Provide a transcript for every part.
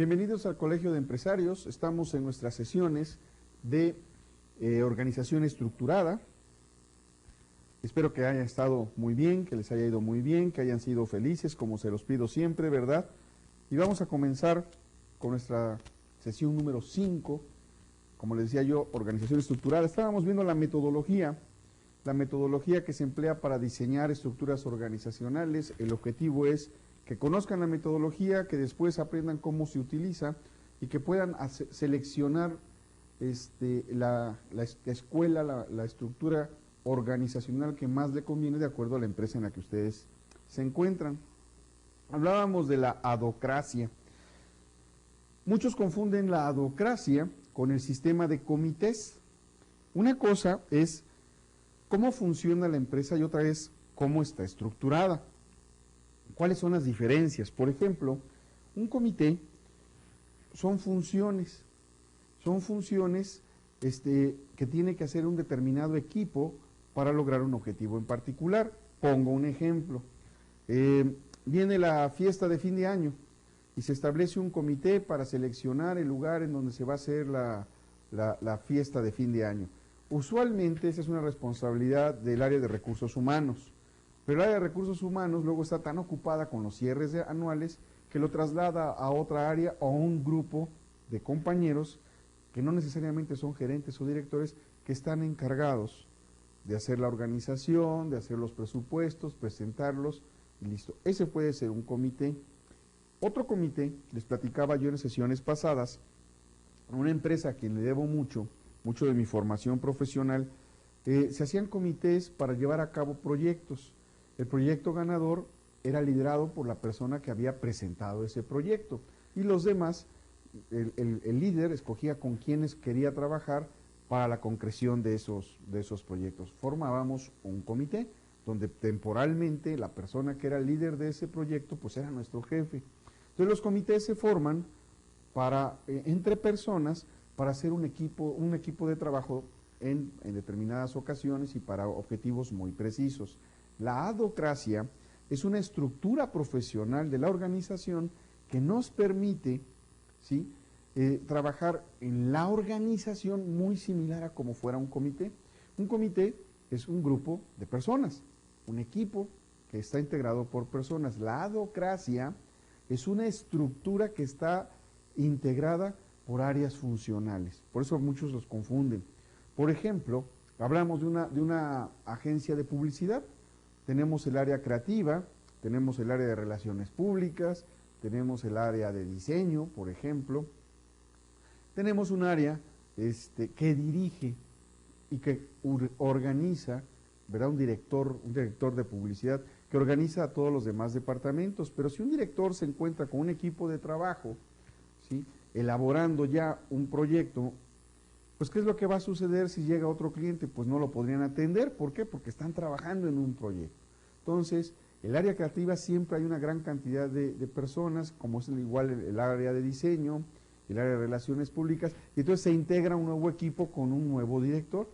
Bienvenidos al Colegio de Empresarios. Estamos en nuestras sesiones de organización estructurada. Espero que haya estado muy bien, que les haya ido muy bien, que hayan sido felices, como se los pido siempre, ¿verdad? Y vamos a comenzar con nuestra sesión número 5, como les decía yo, organización estructurada. Estábamos viendo la metodología que se emplea para diseñar estructuras organizacionales. El objetivo es que conozcan la metodología, que después aprendan cómo se utiliza y que puedan seleccionar la escuela, la estructura organizacional que más le conviene de acuerdo a la empresa en la que ustedes se encuentran. Hablábamos de la adhocracia. Muchos confunden la adhocracia con el sistema de comités. Una cosa es cómo funciona la empresa y otra es cómo está estructurada. ¿Cuáles son las diferencias? Por ejemplo, un comité son funciones que tiene que hacer un determinado equipo para lograr un objetivo en particular. Pongo un ejemplo. Viene la fiesta de fin de año y se establece un comité para seleccionar el lugar en donde se va a hacer la fiesta de fin de año. Usualmente esa es una responsabilidad del área de recursos humanos, pero el área de recursos humanos luego está tan ocupada con los cierres anuales que lo traslada a otra área o a un grupo de compañeros que no necesariamente son gerentes o directores, que están encargados de hacer la organización, de hacer los presupuestos, presentarlos y listo. Ese puede ser un comité. Otro comité, les platicaba yo en sesiones pasadas, una empresa a quien le debo mucho de mi formación profesional, se hacían comités para llevar a cabo proyectos. El proyecto ganador era liderado por la persona que había presentado ese proyecto y los demás, el líder escogía con quienes quería trabajar para la concreción de esos proyectos. Formábamos un comité donde temporalmente la persona que era el líder de ese proyecto pues era nuestro jefe. Entonces los comités se forman entre personas para hacer un equipo de trabajo en determinadas ocasiones y para objetivos muy precisos. La adhocracia es una estructura profesional de la organización que nos permite, ¿sí?, trabajar en la organización muy similar a como fuera un comité. Un comité es un grupo de personas, un equipo que está integrado por personas. La adhocracia es una estructura que está integrada por áreas funcionales. Por eso muchos los confunden. Por ejemplo, hablamos de una agencia de publicidad. Tenemos el área creativa, tenemos el área de relaciones públicas, tenemos el área de diseño, por ejemplo. Tenemos un área que dirige y que organiza, ¿verdad? Un director de publicidad que organiza a todos los demás departamentos. Pero si un director se encuentra con un equipo de trabajo, ¿sí?, elaborando ya un proyecto, pues ¿qué es lo que va a suceder si llega otro cliente? Pues no lo podrían atender. ¿Por qué? Porque están trabajando en un proyecto. Entonces, el área creativa siempre hay una gran cantidad de personas, como es igual el área de diseño, el área de relaciones públicas, y entonces se integra un nuevo equipo con un nuevo director.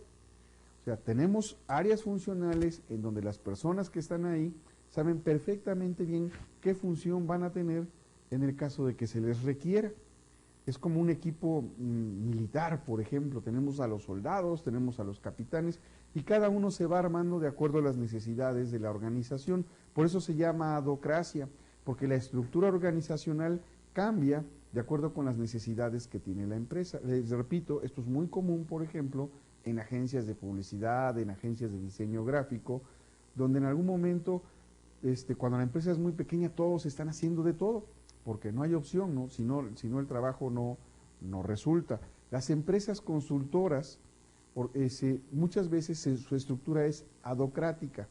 O sea, tenemos áreas funcionales en donde las personas que están ahí saben perfectamente bien qué función van a tener en el caso de que se les requiera. Es como un equipo militar, por ejemplo. Tenemos a los soldados, tenemos a los capitanes, y cada uno se va armando de acuerdo a las necesidades de la organización. Por eso se llama adhocracia, porque la estructura organizacional cambia de acuerdo con las necesidades que tiene la empresa. Les repito, esto es muy común, por ejemplo, en agencias de publicidad, en agencias de diseño gráfico, donde en algún momento, cuando la empresa es muy pequeña, todos están haciendo de todo, porque no hay opción, ¿no? Si no el trabajo no resulta. Las empresas consultoras, muchas veces su estructura es adhocrática.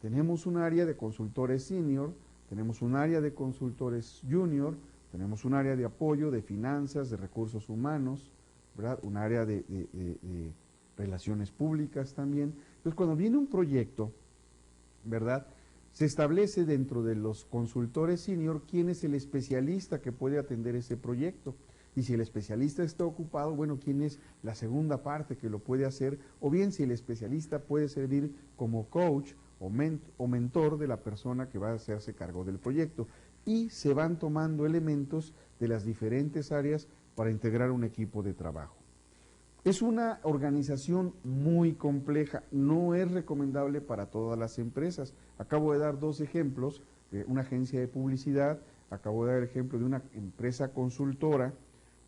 Tenemos un área de consultores senior, tenemos un área de consultores junior, tenemos un área de apoyo, de finanzas, de recursos humanos, ¿verdad? Un área de relaciones públicas también. Entonces, cuando viene un proyecto, ¿verdad?, se establece dentro de los consultores senior quién es el especialista que puede atender ese proyecto. Y si el especialista está ocupado, bueno, quién es la segunda parte que lo puede hacer, o bien si el especialista puede servir como coach o mentor de la persona que va a hacerse cargo del proyecto. Y se van tomando elementos de las diferentes áreas para integrar un equipo de trabajo. Es una organización muy compleja, no es recomendable para todas las empresas. Acabo de dar 2 ejemplos, de una agencia de publicidad, acabo de dar el ejemplo de una empresa consultora,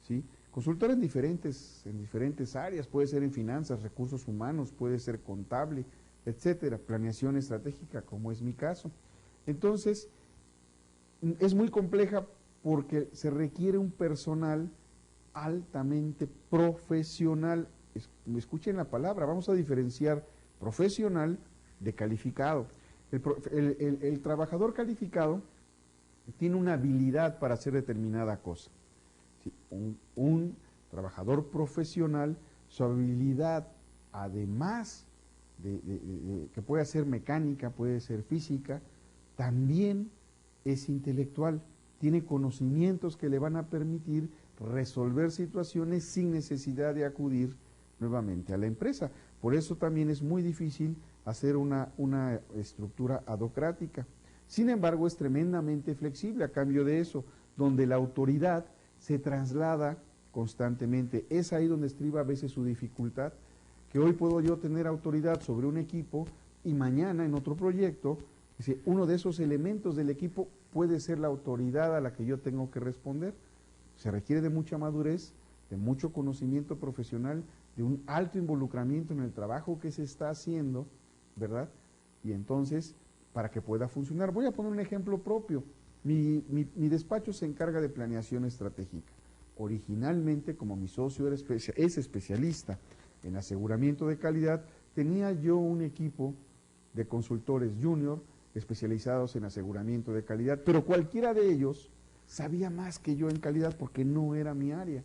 ¿sí? Consultora en diferentes áreas, puede ser en finanzas, recursos humanos, puede ser contable, etcétera, planeación estratégica, como es mi caso. Entonces, es muy compleja porque se requiere un personal altamente profesional. Escuchen la palabra, vamos a diferenciar profesional de calificado. El trabajador calificado tiene una habilidad para hacer determinada cosa. ¿Sí? Un trabajador profesional, su habilidad, además que puede ser mecánica, puede ser física, también es intelectual, tiene conocimientos que le van a permitir resolver situaciones sin necesidad de acudir nuevamente a la empresa. Por eso también es muy difícil hacer una estructura adocrática. Sin embargo, es tremendamente flexible a cambio de eso, donde la autoridad se traslada constantemente. Es ahí donde estriba a veces su dificultad, que hoy puedo yo tener autoridad sobre un equipo y mañana en otro proyecto, uno de esos elementos del equipo puede ser la autoridad a la que yo tengo que responder. Se requiere de mucha madurez, de mucho conocimiento profesional, de un alto involucramiento en el trabajo que se está haciendo, ¿verdad? Y entonces, para que pueda funcionar, voy a poner un ejemplo propio. Mi despacho se encarga de planeación estratégica. Originalmente, como mi socio es especialista en aseguramiento de calidad, tenía yo un equipo de consultores junior especializados en aseguramiento de calidad, pero cualquiera de ellos sabía más que yo en calidad porque no era mi área.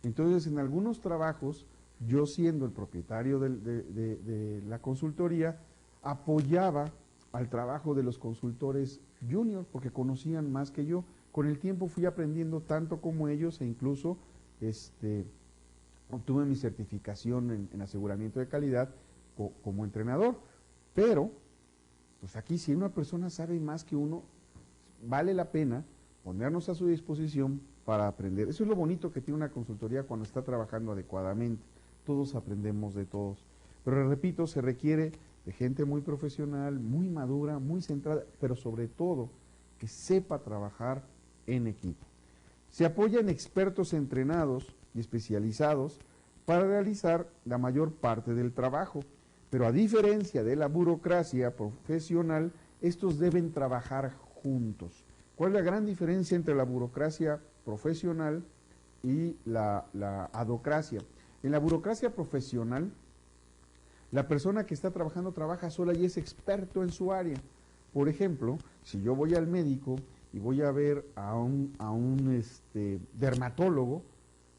Entonces, en algunos trabajos, yo siendo el propietario de la consultoría, apoyaba al trabajo de los consultores junior porque conocían más que yo. Con el tiempo fui aprendiendo tanto como ellos e incluso obtuve mi certificación en aseguramiento de calidad como entrenador. Pero, pues aquí si una persona sabe más que uno, vale la pena ponernos a su disposición para aprender. Eso es lo bonito que tiene una consultoría cuando está trabajando adecuadamente. Todos aprendemos de todos. Pero repito, se requiere de gente muy profesional, muy madura, muy centrada, pero sobre todo que sepa trabajar en equipo. Se apoya en expertos entrenados y especializados para realizar la mayor parte del trabajo. Pero a diferencia de la burocracia profesional, estos deben trabajar juntos. ¿Cuál es la gran diferencia entre la burocracia profesional y la adocracia? En la burocracia profesional, la persona que está trabajando trabaja sola y es experto en su área. Por ejemplo, si yo voy al médico y voy a ver a un dermatólogo,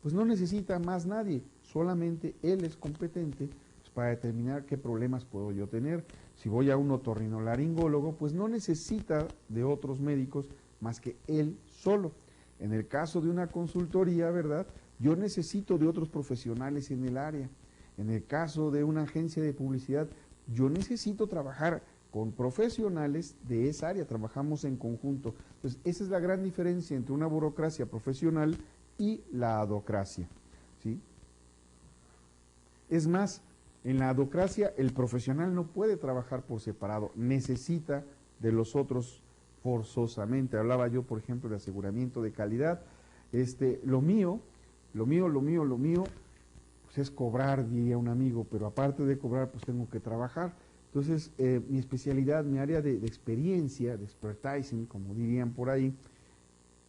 pues no necesita más nadie, solamente él es competente para determinar qué problemas puedo yo tener. Si voy a un otorrinolaringólogo, pues no necesita de otros médicos más que él solo. En el caso de una consultoría, ¿verdad? Yo necesito de otros profesionales en el área. En el caso de una agencia de publicidad, yo necesito trabajar con profesionales de esa área, trabajamos en conjunto. Entonces, esa es la gran diferencia entre una burocracia profesional y la adocracia, ¿sí? Es más, en la adocracia el profesional no puede trabajar por separado, necesita de los otros forzosamente. Hablaba yo, por ejemplo, de aseguramiento de calidad. Lo mío, pues es cobrar, diría un amigo, pero aparte de cobrar, pues tengo que trabajar. Entonces, mi especialidad, mi área de experiencia, de expertising, como dirían por ahí,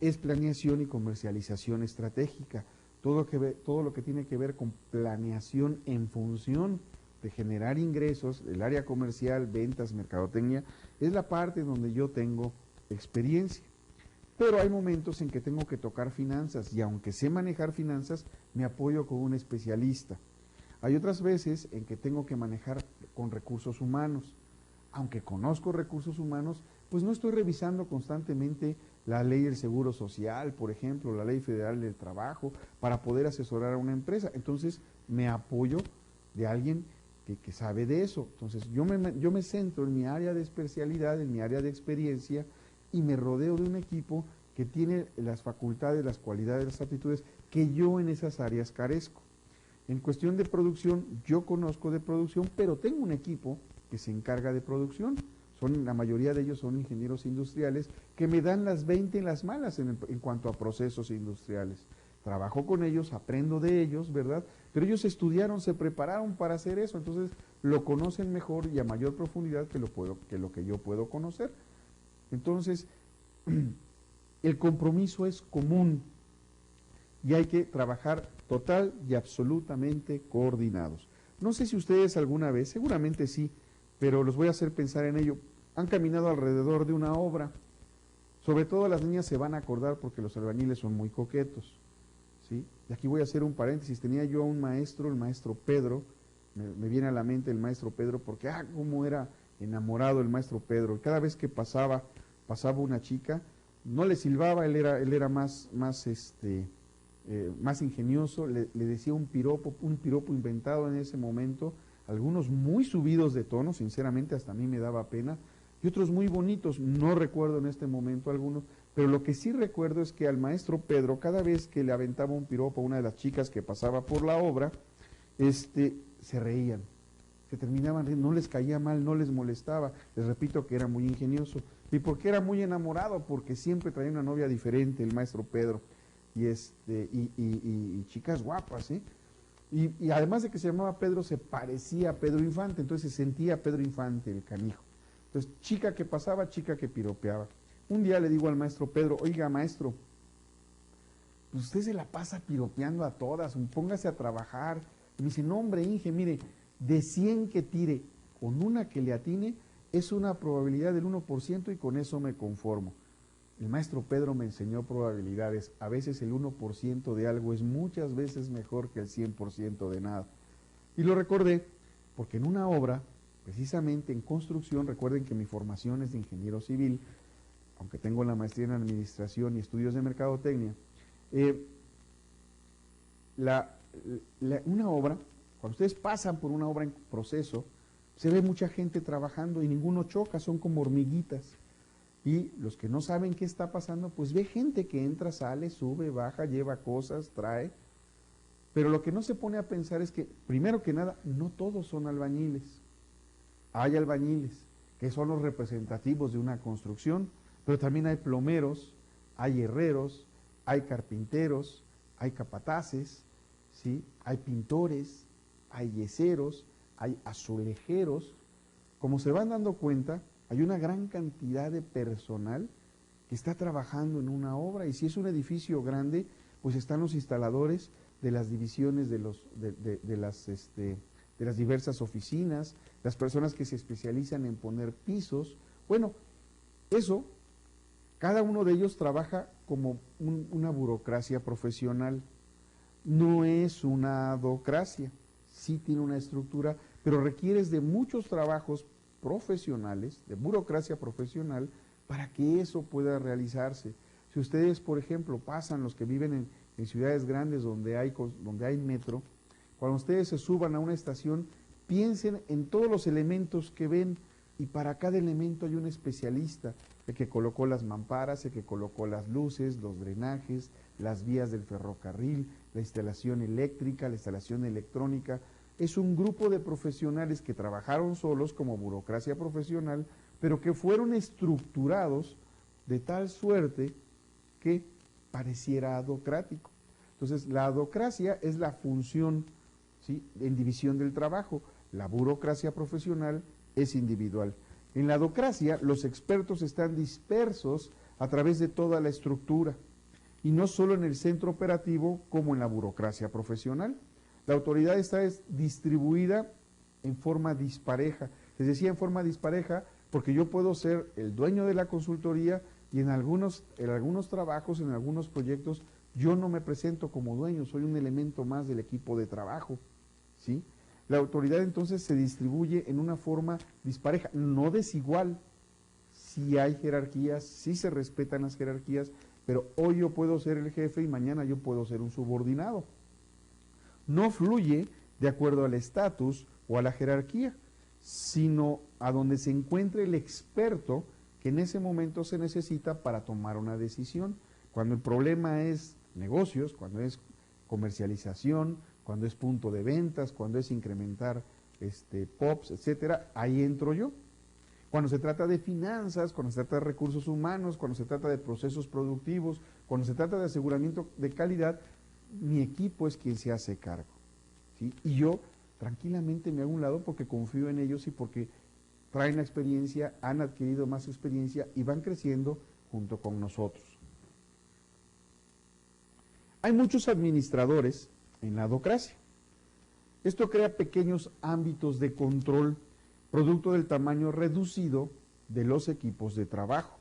es planeación y comercialización estratégica. Todo lo que tiene que ver con planeación en función de generar ingresos, el área comercial, ventas, mercadotecnia, es la parte donde yo tengo experiencia. Pero hay momentos en que tengo que tocar finanzas y aunque sé manejar finanzas, me apoyo con un especialista. Hay otras veces en que tengo que manejar con recursos humanos. Aunque conozco recursos humanos, pues no estoy revisando constantemente la ley del seguro social, por ejemplo, la ley federal del trabajo, para poder asesorar a una empresa. Entonces me apoyo de alguien que sabe de eso. Entonces yo me centro en mi área de especialidad, en mi área de experiencia y me rodeo de un equipo que tiene las facultades, las cualidades, las aptitudes que yo en esas áreas carezco. En cuestión de producción, yo conozco de producción, pero tengo un equipo que se encarga de producción. La mayoría de ellos son ingenieros industriales que me dan las 20 en las malas en cuanto a procesos industriales. Trabajo con ellos, aprendo de ellos, ¿verdad? Pero ellos estudiaron, se prepararon para hacer eso, entonces lo conocen mejor y a mayor profundidad que lo que yo puedo conocer. Entonces, el compromiso es común y hay que trabajar total y absolutamente coordinados. No sé si ustedes alguna vez, seguramente sí, pero los voy a hacer pensar en ello, han caminado alrededor de una obra. Sobre todo las niñas se van a acordar porque los albañiles son muy coquetos, ¿sí? Y aquí voy a hacer un paréntesis. Tenía yo a un maestro, el maestro Pedro, me viene a la mente el maestro Pedro, porque cómo era enamorado el maestro Pedro. Cada vez que pasaba una chica, no le silbaba, él era más ingenioso, le decía un piropo inventado en ese momento, algunos muy subidos de tono, sinceramente hasta a mí me daba pena, y otros muy bonitos, no recuerdo en este momento algunos, pero lo que sí recuerdo es que al maestro Pedro, cada vez que le aventaba un piropo a una de las chicas que pasaba por la obra, se reían, se terminaban riendo, no les caía mal, no les molestaba, les repito que era muy ingenioso. ¿Y por qué era muy enamorado? Porque siempre traía una novia diferente, el maestro Pedro, y chicas guapas, ¿eh? Y además de que se llamaba Pedro, se parecía a Pedro Infante, entonces se sentía Pedro Infante, el canijo. Entonces, chica que pasaba, chica que piropeaba. Un día le digo al maestro Pedro, oiga maestro, pues usted se la pasa piropeando a todas, póngase a trabajar. Y me dice, no hombre Inge, mire, de 100 que tire, con una que le atine, es una probabilidad del 1% y con eso me conformo. El maestro Pedro me enseñó probabilidades. A veces el 1% de algo es muchas veces mejor que el 100% de nada. Y lo recordé porque en una obra, precisamente en construcción, recuerden que mi formación es de ingeniero civil, aunque tengo la maestría en administración y estudios de mercadotecnia, una obra, cuando ustedes pasan por una obra en proceso, se ve mucha gente trabajando y ninguno choca, son como hormiguitas. Y los que no saben qué está pasando, pues ve gente que entra, sale, sube, baja, lleva cosas, trae. Pero lo que no se pone a pensar es que, primero que nada, no todos son albañiles. Hay albañiles que son los representativos de una construcción, pero también hay plomeros, hay herreros, hay carpinteros, hay capataces, ¿sí? Hay pintores, hay yeseros, hay azulejeros. Como se van dando cuenta, hay una gran cantidad de personal que está trabajando en una obra, y si es un edificio grande, pues están los instaladores de las divisiones de las diversas oficinas, las personas que se especializan en poner pisos. Bueno, eso, cada uno de ellos trabaja como una burocracia profesional. No es una adocracia, sí tiene una estructura, pero requieres de muchos trabajos profesionales, de burocracia profesional, para que eso pueda realizarse. Si ustedes, por ejemplo, pasan, los que viven en ciudades grandes donde hay metro, cuando ustedes se suban a una estación, piensen en todos los elementos que ven, y para cada elemento hay un especialista, el que colocó las mamparas, el que colocó las luces, los drenajes, las vías del ferrocarril, la instalación eléctrica, la instalación electrónica. Es un grupo de profesionales que trabajaron solos como burocracia profesional, pero que fueron estructurados de tal suerte que pareciera adocrático. Entonces, la adocracia es la función, ¿sí?, en división del trabajo. La burocracia profesional es individual. En la adocracia, los expertos están dispersos a través de toda la estructura, y no solo en el centro operativo como en la burocracia profesional. La autoridad está distribuida en forma dispareja. Les decía en forma dispareja porque yo puedo ser el dueño de la consultoría y en algunos trabajos, en algunos proyectos, yo no me presento como dueño, soy un elemento más del equipo de trabajo, ¿sí? La autoridad entonces se distribuye en una forma dispareja, no desigual. Sí hay jerarquías, sí se respetan las jerarquías, pero hoy yo puedo ser el jefe y mañana yo puedo ser un subordinado. No fluye de acuerdo al estatus o a la jerarquía, sino a donde se encuentre el experto que en ese momento se necesita para tomar una decisión. Cuando el problema es negocios, cuando es comercialización, cuando es punto de ventas, cuando es incrementar POPs, etcétera, ahí entro yo. Cuando se trata de finanzas, cuando se trata de recursos humanos, cuando se trata de procesos productivos, cuando se trata de aseguramiento de calidad, mi equipo es quien se hace cargo, ¿sí? Y yo tranquilamente me hago a un lado porque confío en ellos y porque traen la experiencia, han adquirido más experiencia y van creciendo junto con nosotros. Hay muchos administradores en la adocracia. Esto crea pequeños ámbitos de control, producto del tamaño reducido de los equipos de trabajo.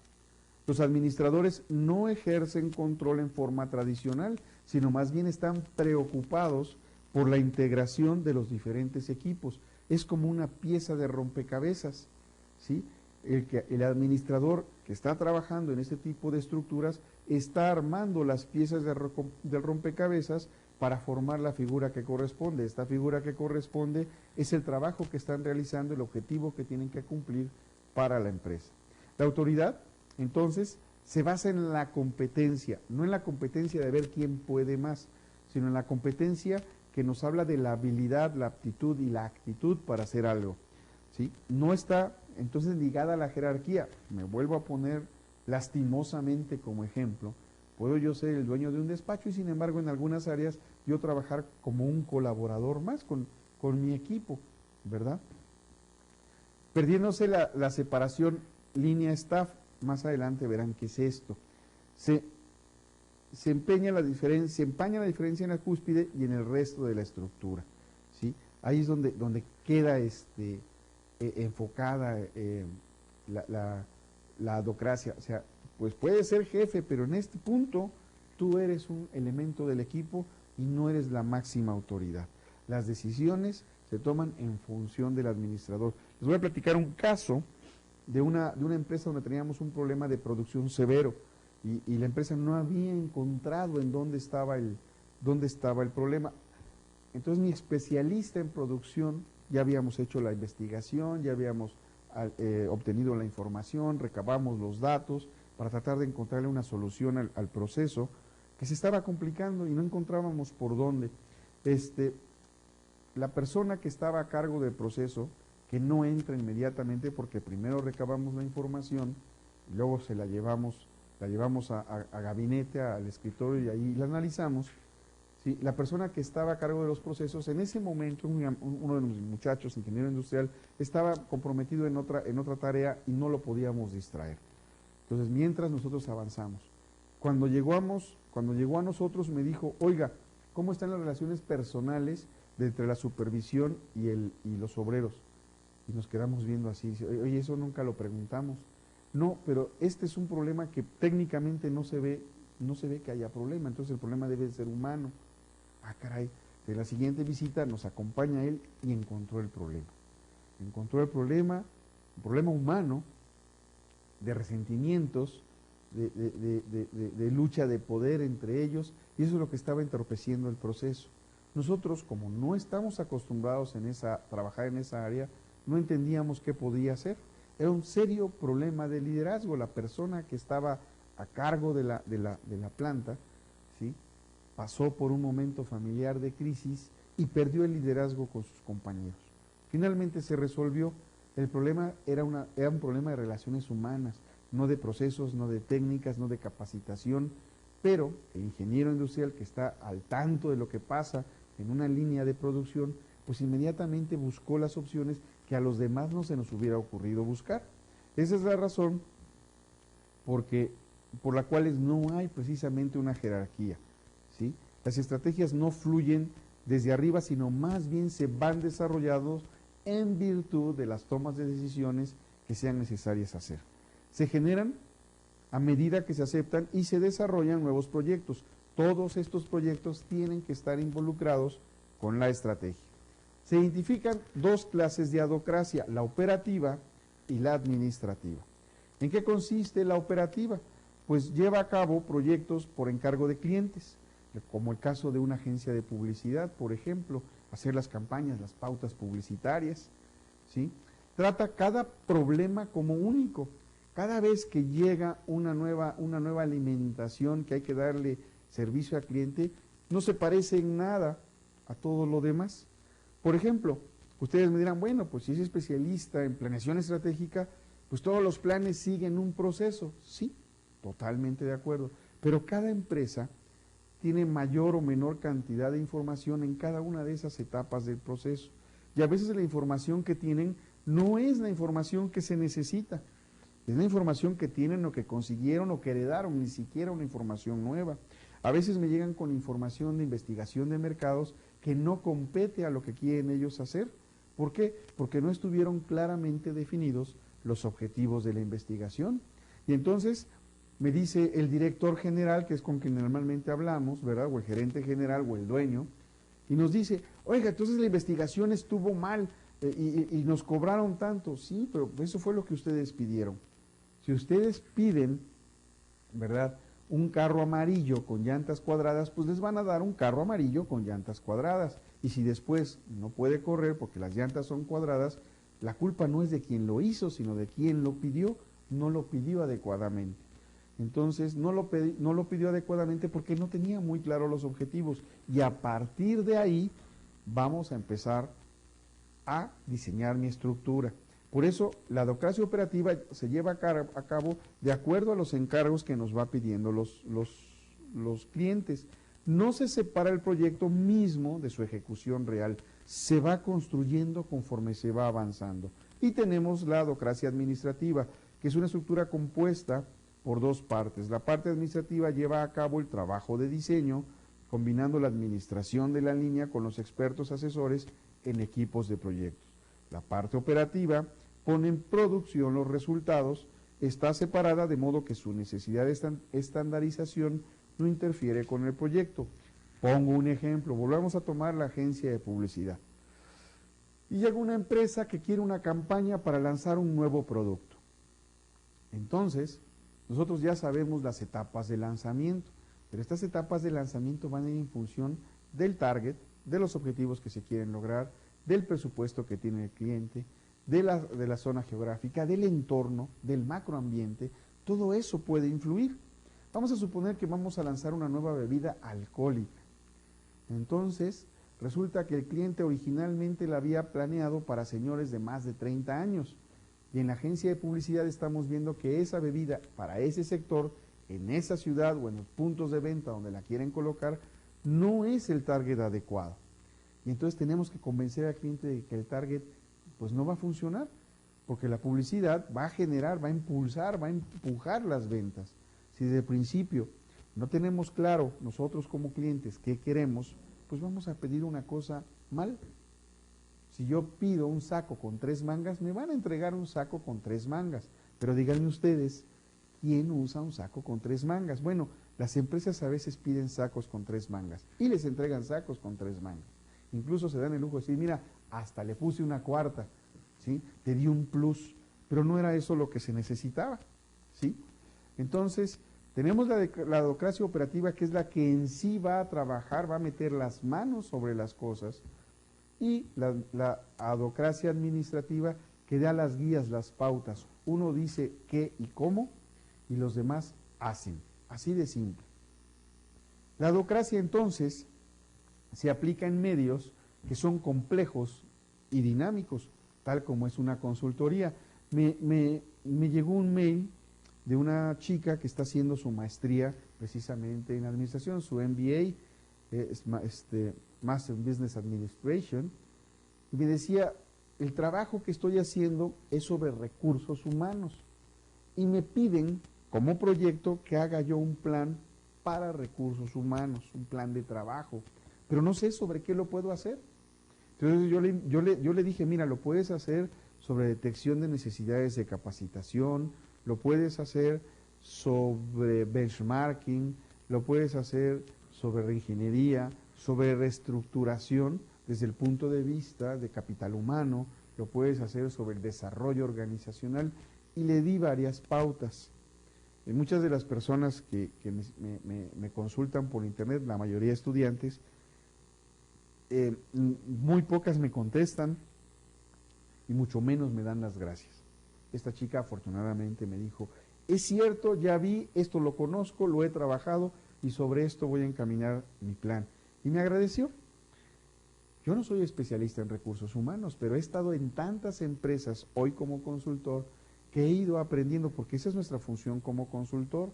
Los administradores no ejercen control en forma tradicional, sino más bien están preocupados por la integración de los diferentes equipos. Es como una pieza de rompecabezas, ¿sí? El administrador que está trabajando en este tipo de estructuras está armando las piezas del rompecabezas para formar la figura que corresponde. Esta figura que corresponde es el trabajo que están realizando, el objetivo que tienen que cumplir para la empresa. La autoridad, entonces, se basa en la competencia, no en la competencia de ver quién puede más, sino en la competencia que nos habla de la habilidad, la aptitud y la actitud para hacer algo, ¿sí? No está entonces ligada a la jerarquía. Me vuelvo a poner lastimosamente como ejemplo. Puedo yo ser el dueño de un despacho y sin embargo en algunas áreas yo trabajar como un colaborador más con mi equipo, ¿verdad? Perdiéndose la separación línea-staff, más adelante verán qué es esto. Se empaña la diferencia en la cúspide y en el resto de la estructura, ¿sí? Ahí es donde queda enfocada la adocracia. O sea, pues puedes ser jefe, pero en este punto tú eres un elemento del equipo y no eres la máxima autoridad. Las decisiones se toman en función del administrador. Les voy a platicar un caso de una empresa donde teníamos un problema de producción severo y la empresa no había encontrado en dónde estaba el problema. Entonces mi especialista en producción, ya habíamos hecho la investigación, ya habíamos obtenido la información, recabamos los datos para tratar de encontrarle una solución al proceso que se estaba complicando y no encontrábamos por dónde. La persona que estaba a cargo del proceso, que no entra inmediatamente porque primero recabamos la información, y luego la llevamos a gabinete, al escritorio y ahí la analizamos, ¿sí? La persona que estaba a cargo de los procesos, en ese momento, uno de los muchachos, ingeniero industrial, estaba comprometido en otra tarea y no lo podíamos distraer. Entonces, mientras nosotros avanzamos, cuando llegó a nosotros me dijo, oiga, ¿cómo están las relaciones personales entre la supervisión y los obreros? Y nos quedamos viendo así, dice, oye, eso nunca lo preguntamos. No, pero este es un problema que técnicamente no se ve que haya problema, entonces el problema debe de ser humano. Ah, caray, de la siguiente visita nos acompaña él y encontró el problema. Encontró el problema humano, de resentimientos, de lucha de poder entre ellos, y eso es lo que estaba entorpeciendo el proceso. Nosotros, como no estamos acostumbrados a trabajar en esa área, no entendíamos qué podía hacer. Era un serio problema de liderazgo. La persona que estaba a cargo de la planta, ¿sí?, pasó por un momento familiar de crisis y perdió el liderazgo con sus compañeros. Finalmente se resolvió. El problema era un problema de relaciones humanas, no de procesos, no de técnicas, no de capacitación, pero el ingeniero industrial que está al tanto de lo que pasa en una línea de producción, pues inmediatamente buscó las opciones que a los demás no se nos hubiera ocurrido buscar. Esa es la razón por la cual no hay precisamente una jerarquía, ¿sí? Las estrategias no fluyen desde arriba, sino más bien se van desarrollados en virtud de las tomas de decisiones que sean necesarias hacer. Se generan a medida que se aceptan y se desarrollan nuevos proyectos. Todos estos proyectos tienen que estar involucrados con la estrategia. Se identifican dos clases de adocracia, la operativa y la administrativa. ¿En qué consiste la operativa? Pues lleva a cabo proyectos por encargo de clientes, como el caso de una agencia de publicidad, por ejemplo, hacer las campañas, las pautas publicitarias, ¿sí? Trata cada problema como único. Cada vez que llega una nueva alimentación que hay que darle servicio al cliente, no se parece en nada a todo lo demás. Por ejemplo, ustedes me dirán, bueno, pues si es especialista en planeación estratégica, pues todos los planes siguen un proceso. Sí, totalmente de acuerdo. Pero cada empresa tiene mayor o menor cantidad de información en cada una de esas etapas del proceso. Y a veces la información que tienen no es la información que se necesita. Es la información que tienen o que consiguieron o que heredaron, ni siquiera una información nueva. A veces me llegan con información de investigación de mercados que no compete a lo que quieren ellos hacer. ¿Por qué? Porque no estuvieron claramente definidos los objetivos de la investigación. Y entonces me dice el director general, que es con quien normalmente hablamos, ¿verdad? O el gerente general o el dueño, y nos dice, oiga, entonces la investigación estuvo mal y nos cobraron tanto. Sí, pero eso fue lo que ustedes pidieron. Si ustedes piden, ¿verdad?, un carro amarillo con llantas cuadradas, pues les van a dar un carro amarillo con llantas cuadradas. Y si después no puede correr porque las llantas son cuadradas, la culpa no es de quien lo hizo, sino de quien lo pidió, no lo pidió adecuadamente. Entonces, no lo pidió adecuadamente porque no tenía muy claros los objetivos. Y a partir de ahí, vamos a empezar a diseñar mi estructura. Por eso, la docracia operativa se lleva a cabo de acuerdo a los encargos que nos va pidiendo los clientes. No se separa el proyecto mismo de su ejecución real, se va construyendo conforme se va avanzando. Y tenemos la docracia administrativa, que es una estructura compuesta por dos partes. La parte administrativa lleva a cabo el trabajo de diseño, combinando la administración de la línea con los expertos asesores en equipos de proyectos. La parte operativa pone en producción los resultados, está separada de modo que su necesidad de estandarización no interfiere con el proyecto. Pongo un ejemplo, volvamos a tomar la agencia de publicidad. Y llega una empresa que quiere una campaña para lanzar un nuevo producto. Entonces, nosotros ya sabemos las etapas de lanzamiento, pero estas etapas de lanzamiento van a ir en función del target, de los objetivos que se quieren lograr, del presupuesto que tiene el cliente, de la zona geográfica, del entorno, del macroambiente. Todo eso puede influir. Vamos a suponer que vamos a lanzar una nueva bebida alcohólica. Entonces, resulta que el cliente originalmente la había planeado para señores de más de 30 años. Y en la agencia de publicidad estamos viendo que esa bebida para ese sector, en esa ciudad o en los puntos de venta donde la quieren colocar, no es el target adecuado. Y entonces tenemos que convencer al cliente de que el target pues no va a funcionar, porque la publicidad va a generar, va a impulsar, va a empujar las ventas. Si desde el principio no tenemos claro nosotros como clientes qué queremos, pues vamos a pedir una cosa mal. Si yo pido un saco con 3 mangas, me van a entregar un saco con 3 mangas. Pero díganme ustedes, ¿quién usa un saco con 3 mangas? Bueno, las empresas a veces piden sacos con 3 mangas y les entregan sacos con 3 mangas. Incluso se dan el lujo de decir, mira, hasta le puse una cuarta, ¿sí? Te di un plus, pero no era eso lo que se necesitaba, ¿sí? Entonces, tenemos la docracia operativa, que es la que en sí va a trabajar, va a meter las manos sobre las cosas, y la adocracia administrativa, que da las guías, las pautas. Uno dice qué y cómo, y los demás hacen, así de simple. La adocracia, entonces, se aplica en medios que son complejos y dinámicos, tal como es una consultoría. Me llegó un mail de una chica que está haciendo su maestría precisamente en administración, su MBA, Master in Business Administration, y me decía, el trabajo que estoy haciendo es sobre recursos humanos, y me piden como proyecto que haga yo un plan para recursos humanos, un plan de trabajo, pero no sé sobre qué lo puedo hacer. Entonces yo le dije, mira, lo puedes hacer sobre detección de necesidades de capacitación, lo puedes hacer sobre benchmarking, lo puedes hacer sobre reingeniería, sobre reestructuración desde el punto de vista de capital humano, lo puedes hacer sobre el desarrollo organizacional, y le di varias pautas. Muchas de las personas que me consultan por internet, la mayoría estudiantes, muy pocas me contestan y mucho menos me dan las gracias. esta chica afortunadamente me dijo, es cierto, ya vi, esto lo conozco, lo he trabajado y sobre esto voy a encaminar mi plan. Y me agradeció. Yo no soy especialista en recursos humanos, pero he estado en tantas empresas hoy como consultor que he ido aprendiendo, porque esa es nuestra función como consultor.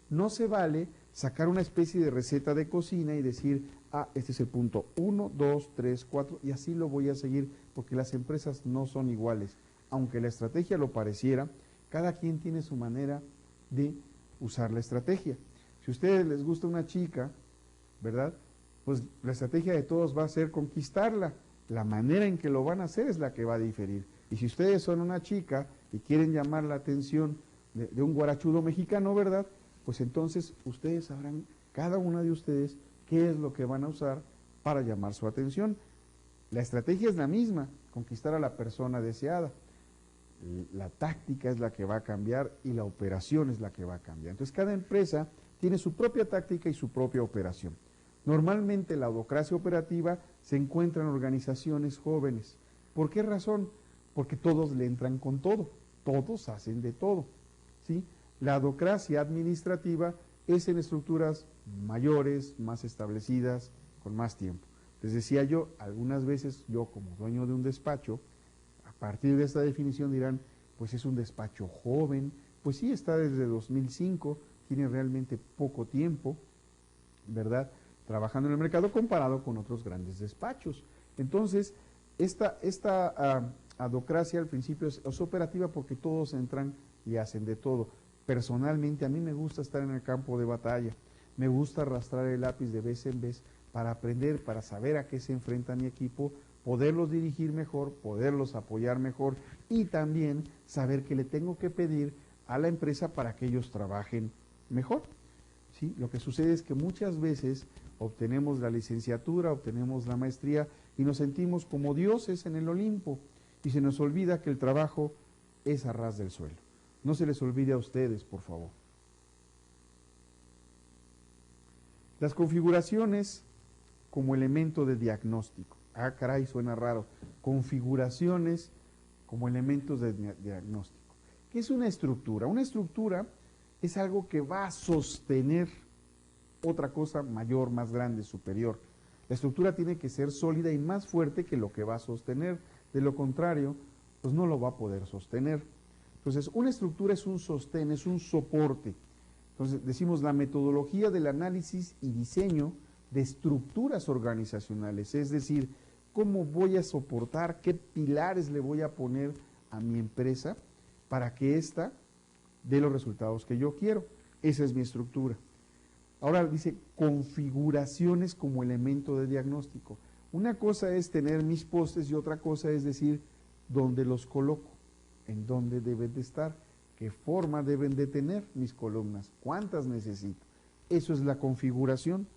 No se vale sacar una especie de receta de cocina y decir, este es el punto 1, 2, 3, 4, y así lo voy a seguir, porque las empresas no son iguales. Aunque la estrategia lo pareciera, cada quien tiene su manera de usar la estrategia. Si a ustedes les gusta una chica, ¿verdad?, pues la estrategia de todos va a ser conquistarla. La manera en que lo van a hacer es la que va a diferir. Y si ustedes son una chica y quieren llamar la atención de un guarachudo mexicano, ¿verdad?, pues entonces ustedes sabrán, cada una de ustedes, qué es lo que van a usar para llamar su atención. La estrategia es la misma, conquistar a la persona deseada. La táctica es la que va a cambiar y la operación es la que va a cambiar. Entonces cada empresa tiene su propia táctica y su propia operación. Normalmente la autocracia operativa se encuentra en organizaciones jóvenes. ¿Por qué razón? Porque todos le entran con todo, todos hacen de todo, ¿sí? La autocracia administrativa es en estructuras mayores, más establecidas, con más tiempo. Les decía yo, algunas veces yo como dueño de un despacho, a partir de esta definición dirán, pues es un despacho joven, pues sí, está desde 2005, tiene realmente poco tiempo, ¿verdad?, trabajando en el mercado comparado con otros grandes despachos. Entonces, esta autocracia al principio es operativa porque todos entran y hacen de todo. Personalmente, a mí me gusta estar en el campo de batalla, me gusta arrastrar el lápiz de vez en vez para aprender, para saber a qué se enfrenta mi equipo, poderlos dirigir mejor, poderlos apoyar mejor y también saber qué le tengo que pedir a la empresa para que ellos trabajen mejor. ¿Sí? Lo que sucede es que muchas veces obtenemos la licenciatura, obtenemos la maestría y nos sentimos como dioses en el Olimpo y se nos olvida que el trabajo es a ras del suelo. No se les olvide a ustedes, por favor. Las configuraciones como elemento de diagnóstico. Ah, caray, suena raro. Configuraciones como elementos de diagnóstico. ¿Qué es una estructura? Una estructura es algo que va a sostener otra cosa mayor, más grande, superior. La estructura tiene que ser sólida y más fuerte que lo que va a sostener. De lo contrario, pues no lo va a poder sostener. Entonces, una estructura es un sostén, es un soporte. Entonces, decimos la metodología del análisis y diseño de estructuras organizacionales, es decir, cómo voy a soportar, qué pilares le voy a poner a mi empresa para que ésta dé los resultados que yo quiero. Esa es mi estructura. Ahora dice configuraciones como elemento de diagnóstico. Una cosa es tener mis postes y otra cosa es decir dónde los coloco, en dónde deben de estar, qué forma deben de tener mis columnas, cuántas necesito. Eso es la configuración.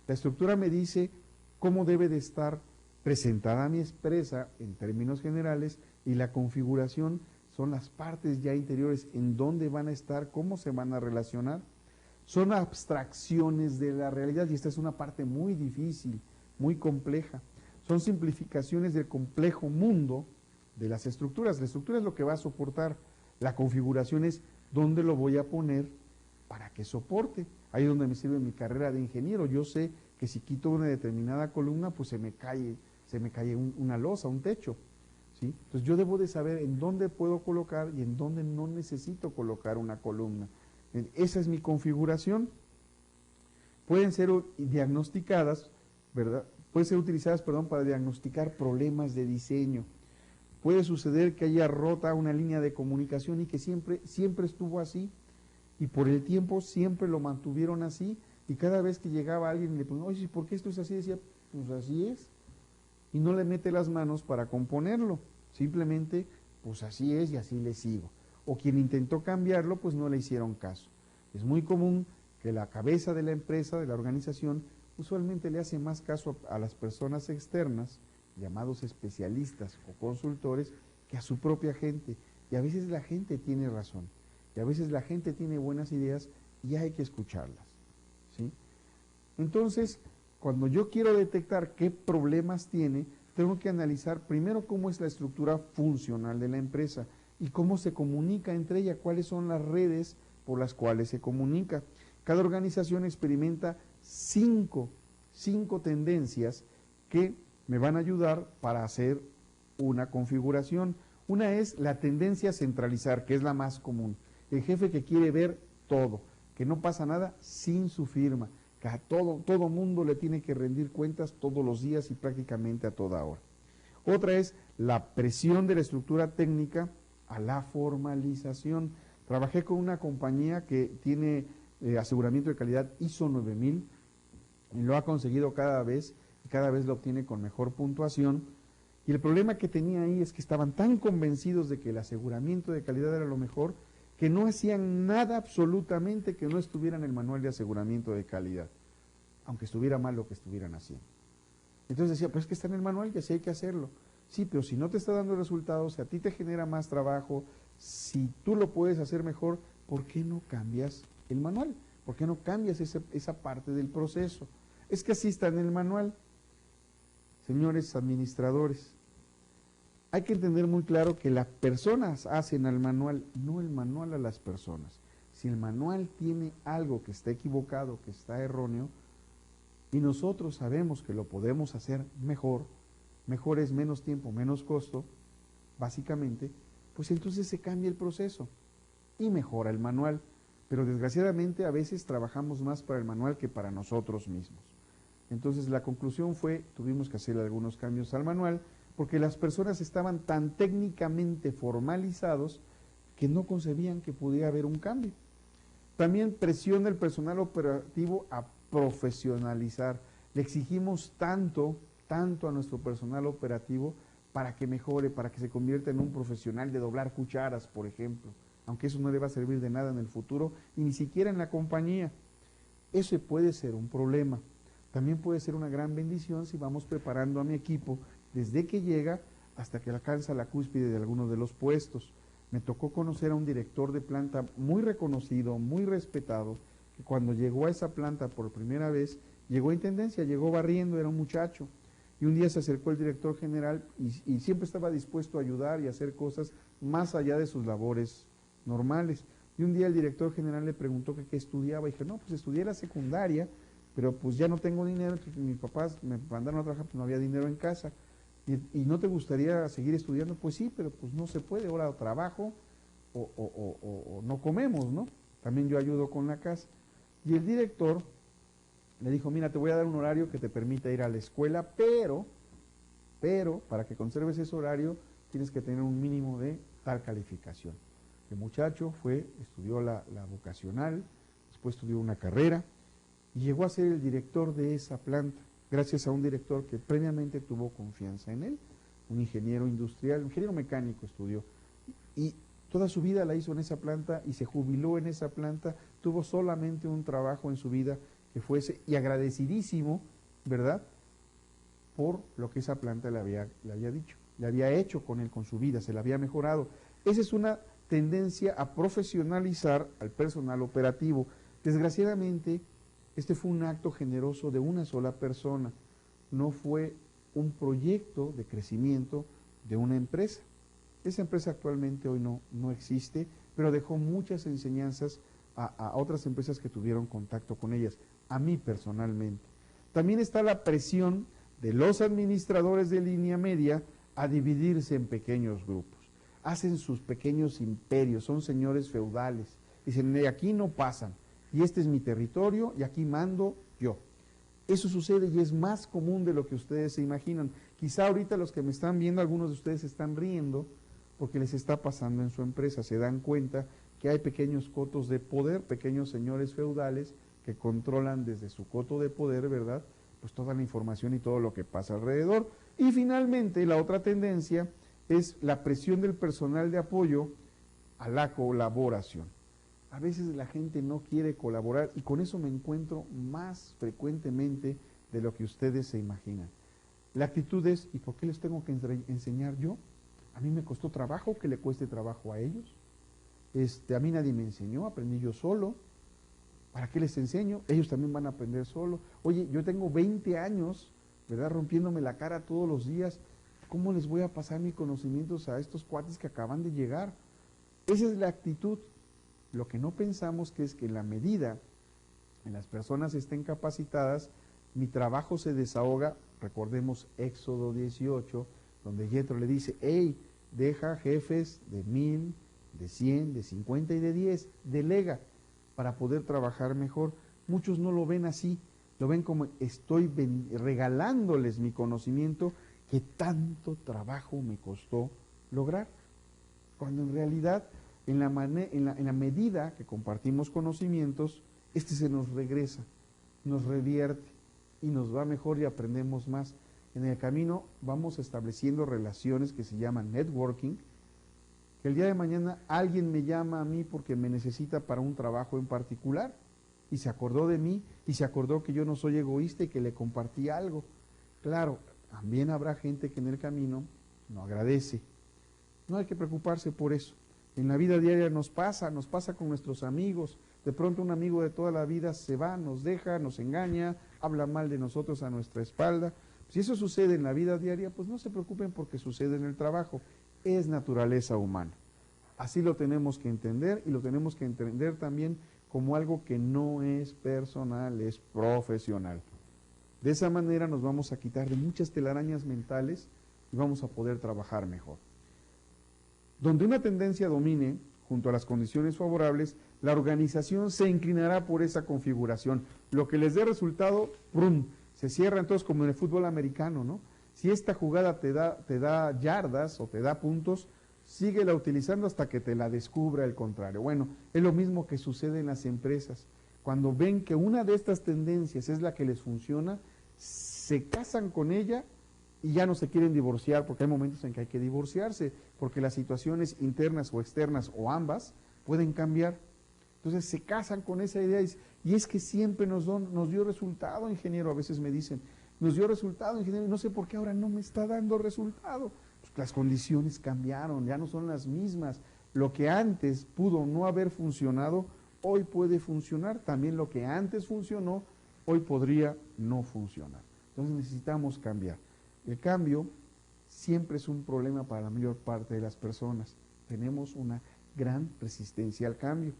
La estructura me dice cómo debe de estar presentada mi empresa en términos generales y la configuración son las partes ya interiores, en dónde van a estar, cómo se van a relacionar. Son abstracciones de la realidad y esta es una parte muy difícil, muy compleja. Son simplificaciones del complejo mundo de las estructuras. La estructura es lo que va a soportar. La configuración es dónde lo voy a poner para que soporte. Ahí es donde me sirve mi carrera de ingeniero. Yo sé que si quito una determinada columna, pues se me cae una losa, un techo. ¿Sí? Entonces yo debo de saber en dónde puedo colocar y en dónde no necesito colocar una columna. Esa es mi configuración. Pueden ser diagnosticadas, ¿verdad? Pueden ser utilizadas, para diagnosticar problemas de diseño. Puede suceder que haya rota una línea de comunicación y que siempre estuvo así y por el tiempo siempre lo mantuvieron así y cada vez que llegaba alguien y le preguntaba, oye, ¿por qué esto es así? Decía, pues así es. Y no le mete las manos para componerlo, simplemente pues así es y así le sigo. O quien intentó cambiarlo pues no le hicieron caso. Es muy común que la cabeza de la empresa, de la organización, usualmente le hace más caso a las personas externas, llamados especialistas o consultores, que a su propia gente. Y a veces la gente tiene razón, y a veces la gente tiene buenas ideas y hay que escucharlas, ¿sí? Entonces, cuando yo quiero detectar qué problemas tiene, tengo que analizar primero cómo es la estructura funcional de la empresa, y cómo se comunica entre ellas, cuáles son las redes por las cuales se comunica. Cada organización experimenta cinco tendencias que me van a ayudar para hacer una configuración. Una es la tendencia a centralizar, que es la más común. El jefe que quiere ver todo, que no pasa nada sin su firma, que a todo mundo le tiene que rendir cuentas todos los días y prácticamente a toda hora. Otra es la presión de la estructura técnica a la formalización. Trabajé con una compañía que tiene aseguramiento de calidad ISO 9000 y lo ha conseguido cada vez lo obtiene con mejor puntuación. Y el problema que tenía ahí es que estaban tan convencidos de que el aseguramiento de calidad era lo mejor, que no hacían nada absolutamente que no estuviera en el manual de aseguramiento de calidad, aunque estuviera mal lo que estuvieran haciendo. Entonces decía, pues es que está en el manual y así hay que hacerlo. Sí, pero si no te está dando resultados, si a ti te genera más trabajo, si tú lo puedes hacer mejor, ¿por qué no cambias el manual? ¿Por qué no cambias esa parte del proceso? Es que así está en el manual. Señores administradores, hay que entender muy claro que las personas hacen al manual, no el manual a las personas. Si el manual tiene algo que está equivocado, que está erróneo, y nosotros sabemos que lo podemos hacer mejor es menos tiempo, menos costo, básicamente, pues entonces se cambia el proceso y mejora el manual. Pero desgraciadamente a veces trabajamos más para el manual que para nosotros mismos. Entonces la conclusión fue, tuvimos que hacer algunos cambios al manual, porque las personas estaban tan técnicamente formalizados que no concebían que pudiera haber un cambio. También presión del personal operativo a profesionalizar. Le exigimos tanto a nuestro personal operativo para que mejore, para que se convierta en un profesional de doblar cucharas, por ejemplo, aunque eso no le va a servir de nada en el futuro y ni siquiera en la compañía. Eso puede ser un problema. También puede ser una gran bendición si vamos preparando a mi equipo desde que llega hasta que alcanza la cúspide de alguno de los puestos. Me tocó conocer a un director de planta muy reconocido, muy respetado, que cuando llegó a esa planta por primera vez, llegó a intendencia, llegó barriendo, era un muchacho. Y un día se acercó el director general y siempre estaba dispuesto a ayudar y a hacer cosas más allá de sus labores normales. Y un día el director general le preguntó que qué estudiaba. Y dije, no, pues estudié la secundaria, pero pues ya no tengo dinero, mis papás me mandaron a trabajar, pues no había dinero en casa. ¿Y no te gustaría seguir estudiando? Pues sí, pero pues no se puede, ahora trabajo o no comemos, ¿no? También yo ayudo con la casa. Y el director le dijo, mira, te voy a dar un horario que te permita ir a la escuela, pero para que conserves ese horario tienes que tener un mínimo de tal calificación. El muchacho estudió la vocacional, después estudió una carrera y llegó a ser el director de esa planta, gracias a un director que previamente tuvo confianza en él, un ingeniero industrial, un ingeniero mecánico estudió, y toda su vida la hizo en esa planta y se jubiló en esa planta, tuvo solamente un trabajo en su vida que fuese, y agradecidísimo, ¿verdad?, por lo que esa planta le había dicho, le había hecho con él, con su vida, se la había mejorado. Esa es una tendencia a profesionalizar al personal operativo. Desgraciadamente, este fue un acto generoso de una sola persona, no fue un proyecto de crecimiento de una empresa. Esa empresa actualmente hoy no existe, pero dejó muchas enseñanzas a otras empresas que tuvieron contacto con ellas, a mí personalmente. También está la presión de los administradores de línea media a dividirse en pequeños grupos. Hacen sus pequeños imperios, son señores feudales. Dicen, de aquí no pasan, y este es mi territorio, y aquí mando yo. Eso sucede y es más común de lo que ustedes se imaginan. Quizá ahorita los que me están viendo, algunos de ustedes están riendo, porque les está pasando en su empresa. Se dan cuenta que hay pequeños cotos de poder, pequeños señores feudales que controlan desde su coto de poder, ¿verdad?, pues toda la información y todo lo que pasa alrededor. Y finalmente, la otra tendencia es la presión del personal de apoyo a la colaboración. A veces la gente no quiere colaborar y con eso me encuentro más frecuentemente de lo que ustedes se imaginan. La actitud es, ¿y por qué les tengo que enseñar yo? A mí me costó trabajo que le cueste trabajo a ellos. A mí nadie me enseñó, aprendí yo solo. ¿Para qué les enseño? Ellos también van a aprender solo. Oye, yo tengo 20 años, ¿verdad?, rompiéndome la cara todos los días. ¿Cómo les voy a pasar mis conocimientos a estos cuates que acaban de llegar? Esa es la actitud. Lo que no pensamos que es que en la medida en las personas estén capacitadas, mi trabajo se desahoga. Recordemos Éxodo 18, donde Yetro le dice, hey, deja jefes de 1000, de 100, de 50 y de 10, delega para poder trabajar mejor. Muchos no lo ven así, lo ven como estoy regalándoles mi conocimiento que tanto trabajo me costó lograr, cuando en realidad en la medida que compartimos conocimientos, se nos regresa, nos revierte y nos va mejor y aprendemos más. En el camino vamos estableciendo relaciones que se llaman networking, que el día de mañana alguien me llama a mí porque me necesita para un trabajo en particular y se acordó de mí y se acordó que yo no soy egoísta y que le compartí algo. Claro, también habrá gente que en el camino no agradece. No hay que preocuparse por eso. En la vida diaria nos pasa con nuestros amigos. De pronto un amigo de toda la vida se va, nos deja, nos engaña, habla mal de nosotros a nuestra espalda. Si eso sucede en la vida diaria, pues no se preocupen porque sucede en el trabajo. Es naturaleza humana. Así lo tenemos que entender y lo tenemos que entender también como algo que no es personal, es profesional. De esa manera nos vamos a quitar de muchas telarañas mentales y vamos a poder trabajar mejor. Donde una tendencia domine, junto a las condiciones favorables, la organización se inclinará por esa configuración. Lo que les dé resultado, ¡prum!, se cierra. Entonces, como en el fútbol americano, ¿no? Si esta jugada te da yardas o te da puntos, síguela utilizando hasta que te la descubra el contrario. Bueno, es lo mismo que sucede en las empresas. Cuando ven que una de estas tendencias es la que les funciona, se casan con ella y ya no se quieren divorciar, porque hay momentos en que hay que divorciarse, porque las situaciones internas o externas o ambas pueden cambiar. Entonces se casan con esa idea y es que siempre nos dio resultado, ingeniero. A veces me dicen, nos dio resultado, ingeniero, y no sé por qué ahora no me está dando resultado. Pues las condiciones cambiaron, ya no son las mismas. Lo que antes pudo no haber funcionado, hoy puede funcionar. También lo que antes funcionó, hoy podría no funcionar. Entonces necesitamos cambiar. El cambio siempre es un problema para la mayor parte de las personas. Tenemos una gran resistencia al cambio.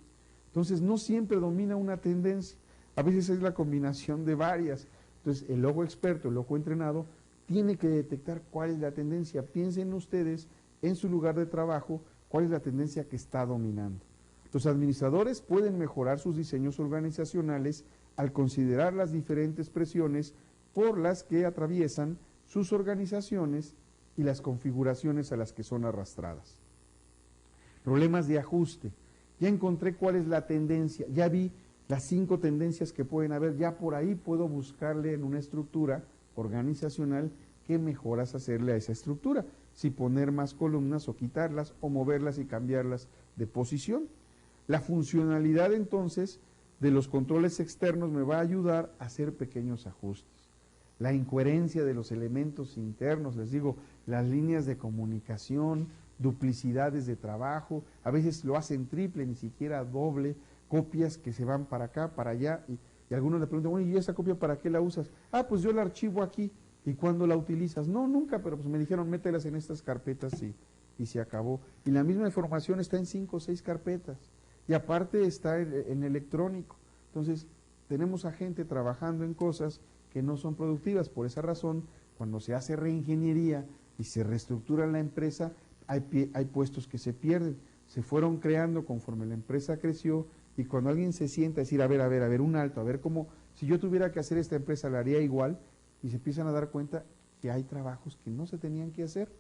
Entonces no siempre domina una tendencia, a veces es la combinación de varias. Entonces el ojo experto, el ojo entrenado, tiene que detectar cuál es la tendencia. Piensen ustedes en su lugar de trabajo, cuál es la tendencia que está dominando. Los administradores pueden mejorar sus diseños organizacionales al considerar las diferentes presiones por las que atraviesan sus organizaciones y las configuraciones a las que son arrastradas. Problemas de ajuste. Ya encontré cuál es la tendencia, ya vi las 5 tendencias que pueden haber, ya por ahí puedo buscarle en una estructura organizacional qué mejoras hacerle a esa estructura, si poner más columnas o quitarlas o moverlas y cambiarlas de posición. La funcionalidad entonces de los controles externos me va a ayudar a hacer pequeños ajustes. La incoherencia de los elementos internos, les digo, las líneas de comunicación, duplicidades de trabajo, a veces lo hacen triple, ni siquiera doble, copias que se van para acá, para allá, y algunos le preguntan, bueno, ¿y esa copia para qué la usas? Ah, pues yo la archivo aquí. ¿Y cuándo la utilizas? No, nunca, pero pues me dijeron, mételas en estas carpetas y se acabó. Y la misma información está en 5 o 6 carpetas. Y aparte está en electrónico. Entonces, tenemos a gente trabajando en cosas que no son productivas. Por esa razón, cuando se hace reingeniería y se reestructura la empresa, hay puestos que se pierden. Se fueron creando conforme la empresa creció, y cuando alguien se sienta a decir, a ver, un alto, a ver cómo, si yo tuviera que hacer esta empresa, la haría igual, y se empiezan a dar cuenta que hay trabajos que no se tenían que hacer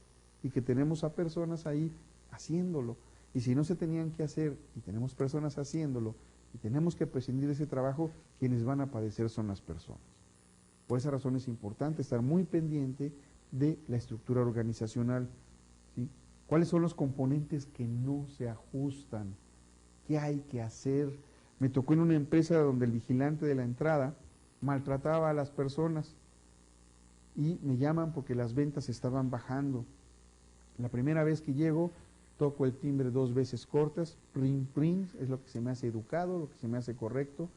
y que tenemos a personas ahí haciéndolo. Y si no se tenían que hacer y tenemos personas haciéndolo y tenemos que prescindir de ese trabajo, quienes van a padecer son las personas. Por esa razón es importante estar muy pendiente de la estructura organizacional, ¿sí? ¿Cuáles son los componentes que no se ajustan? ¿Qué hay que hacer? Me tocó en una empresa donde el vigilante de la entrada maltrataba a las personas y me llaman porque las ventas estaban bajando. La primera vez que llego, toco el timbre 2 veces cortas, prim, prim, es lo que se me hace educado, lo que se me hace correcto,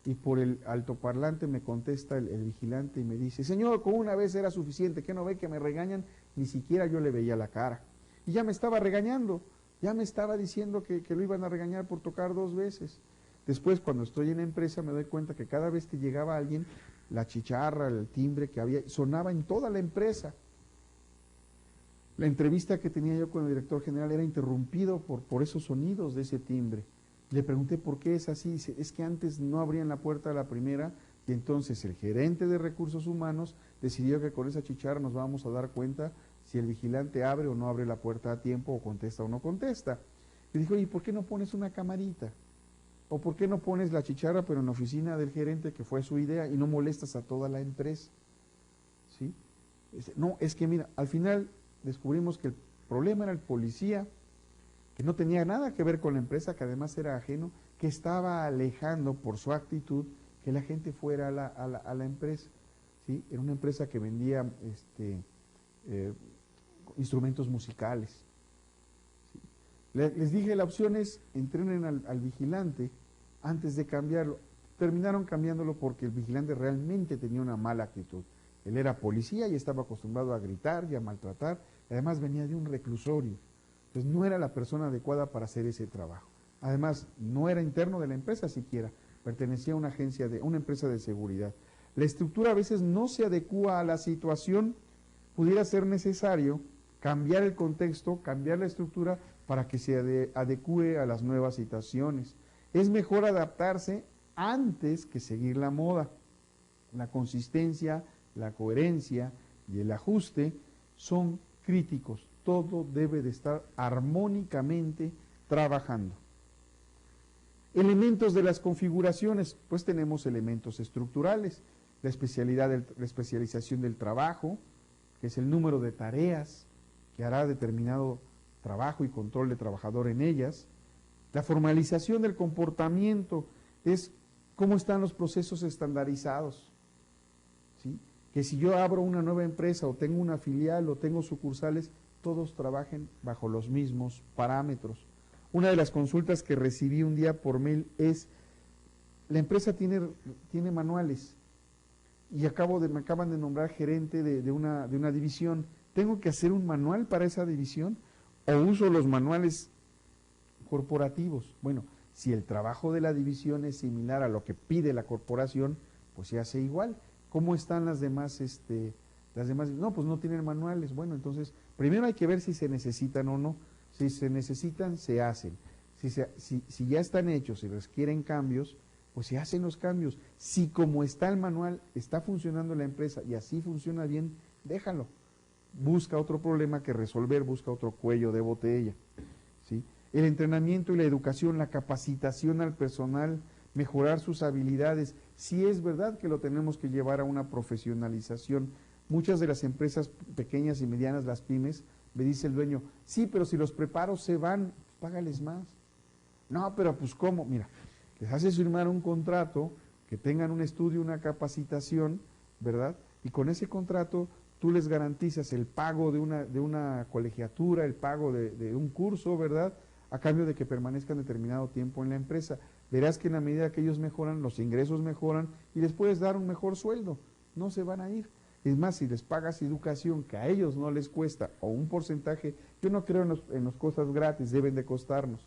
y por el altoparlante me contesta el vigilante y me dice, señor, con una vez era suficiente, ¿qué no ve que me regañan? Ni siquiera yo le veía la cara. Y ya me estaba regañando. Ya me estaba diciendo que lo iban a regañar por tocar 2 veces. Después, cuando estoy en la empresa, me doy cuenta que cada vez que llegaba alguien, la chicharra, el timbre que había, sonaba en toda la empresa. La entrevista que tenía yo con el director general era interrumpido por esos sonidos de ese timbre. Le pregunté por qué es así. Dice, es que antes no abrían la puerta a la primera y entonces el gerente de recursos humanos decidió que con esa chicharra nos vamos a dar cuenta si el vigilante abre o no abre la puerta a tiempo, o contesta o no contesta. Y dijo, ¿y por qué no pones una camarita? ¿O por qué no pones la chicharra pero en la oficina del gerente, que fue su idea, y no molestas a toda la empresa? ¿Sí? No, es que mira, al final descubrimos que el problema era el policía, que no tenía nada que ver con la empresa, que además era ajeno, que estaba alejando por su actitud que la gente fuera a la empresa. ¿Sí? Era una empresa que vendía instrumentos musicales. ¿Sí? Les dije, la opción es entrenen al vigilante antes de cambiarlo. Terminaron cambiándolo porque el vigilante realmente tenía una mala actitud. Él era policía y estaba acostumbrado a gritar y a maltratar, además venía de un reclusorio. Entonces no era la persona adecuada para hacer ese trabajo. Además, no era interno de la empresa siquiera, pertenecía a una agencia una empresa de seguridad. La estructura a veces no se adecúa a la situación, pudiera ser necesario cambiar el contexto, cambiar la estructura para que se adecúe a las nuevas situaciones. Es mejor adaptarse antes que seguir la moda. La consistencia, la coherencia y el ajuste son críticos. Todo debe de estar armónicamente trabajando. Elementos de las configuraciones, pues tenemos elementos estructurales, la especialización del trabajo, que es el número de tareas que hará determinado trabajo y control de trabajador en ellas. La formalización del comportamiento es cómo están los procesos estandarizados, ¿sí? Que si yo abro una nueva empresa o tengo una filial o tengo sucursales, todos trabajen bajo los mismos parámetros. Una de las consultas que recibí un día por mail es, la empresa tiene manuales y me acaban de nombrar gerente de una división. ¿Tengo que hacer un manual para esa división o uso los manuales corporativos? Bueno, si el trabajo de la división es similar a lo que pide la corporación, pues se hace igual. ¿Cómo están las demás? No, pues no tienen manuales. Bueno, entonces, primero hay que ver si se necesitan o no. Si se necesitan, se hacen. Si ya están hechos y requieren cambios, pues se hacen los cambios. Si como está el manual, está funcionando la empresa y así funciona bien, déjalo. Busca otro problema que resolver, busca otro cuello de botella. ¿Sí? El entrenamiento y la educación, la capacitación al personal, mejorar sus habilidades. Sí es verdad que lo tenemos que llevar a una profesionalización. Muchas de las empresas pequeñas y medianas, las pymes, me dice el dueño, sí, pero si los preparo se van, págales más. No, pero pues ¿cómo? Mira, les haces firmar un contrato, que tengan un estudio, una capacitación, ¿verdad? Y con ese contrato tú les garantizas el pago de una colegiatura, el pago de un curso, ¿verdad? A cambio de que permanezcan determinado tiempo en la empresa. Verás que en la medida que ellos mejoran, los ingresos mejoran y les puedes dar un mejor sueldo. No se van a ir. Es más, si les pagas educación que a ellos no les cuesta, o un porcentaje, yo no creo en las cosas gratis, deben de costarnos.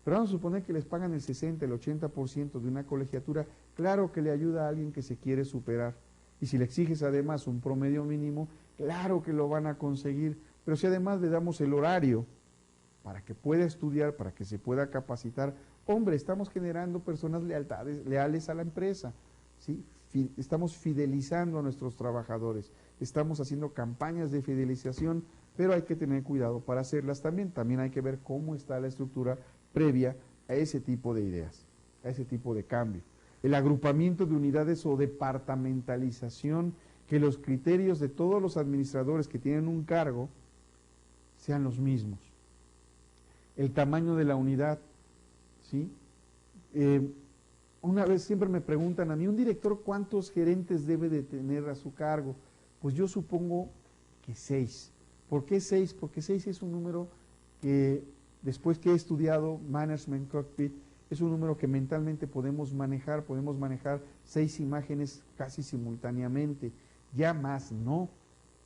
Pero vamos a suponer que les pagan el 60, el 80% de una colegiatura, claro que le ayuda a alguien que se quiere superar. Y si le exiges además un promedio mínimo, claro que lo van a conseguir. Pero si además le damos el horario para que pueda estudiar, para que se pueda capacitar, hombre, estamos generando personas leales a la empresa, ¿sí? Estamos fidelizando a nuestros trabajadores, estamos haciendo campañas de fidelización, pero hay que tener cuidado para hacerlas también. También hay que ver cómo está la estructura previa a ese tipo de ideas, a ese tipo de cambio. El agrupamiento de unidades o departamentalización, que los criterios de todos los administradores que tienen un cargo sean los mismos. El tamaño de la unidad, ¿sí? Una vez siempre me preguntan a mí, ¿un director cuántos gerentes debe de tener a su cargo? Pues yo supongo que 6. ¿Por qué 6? Porque 6 es un número que, después que he estudiado Management Cockpit, es un número que mentalmente podemos manejar 6 imágenes casi simultáneamente, ya más no,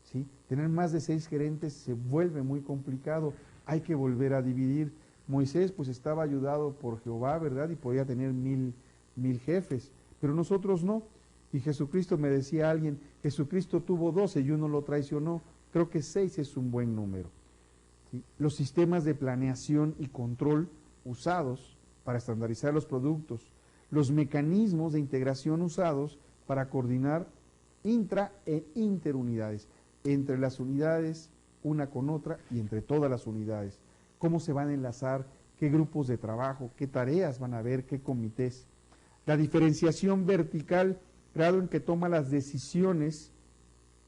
¿sí? Tener más de 6 gerentes se vuelve muy complicado. hay que volver a dividir. Moisés pues estaba ayudado por Jehová, ¿verdad? Y podía tener mil jefes, pero nosotros no. Y Jesucristo, me decía alguien, Jesucristo tuvo 12 y uno lo traicionó. Creo que 6 es un buen número. ¿Sí? Los sistemas de planeación y control usados para estandarizar los productos, los mecanismos de integración usados para coordinar intra e interunidades, entre las unidades una con otra y entre todas las unidades, cómo se van a enlazar, qué grupos de trabajo, qué tareas van a haber, qué comités. La diferenciación vertical, grado en que toma las decisiones,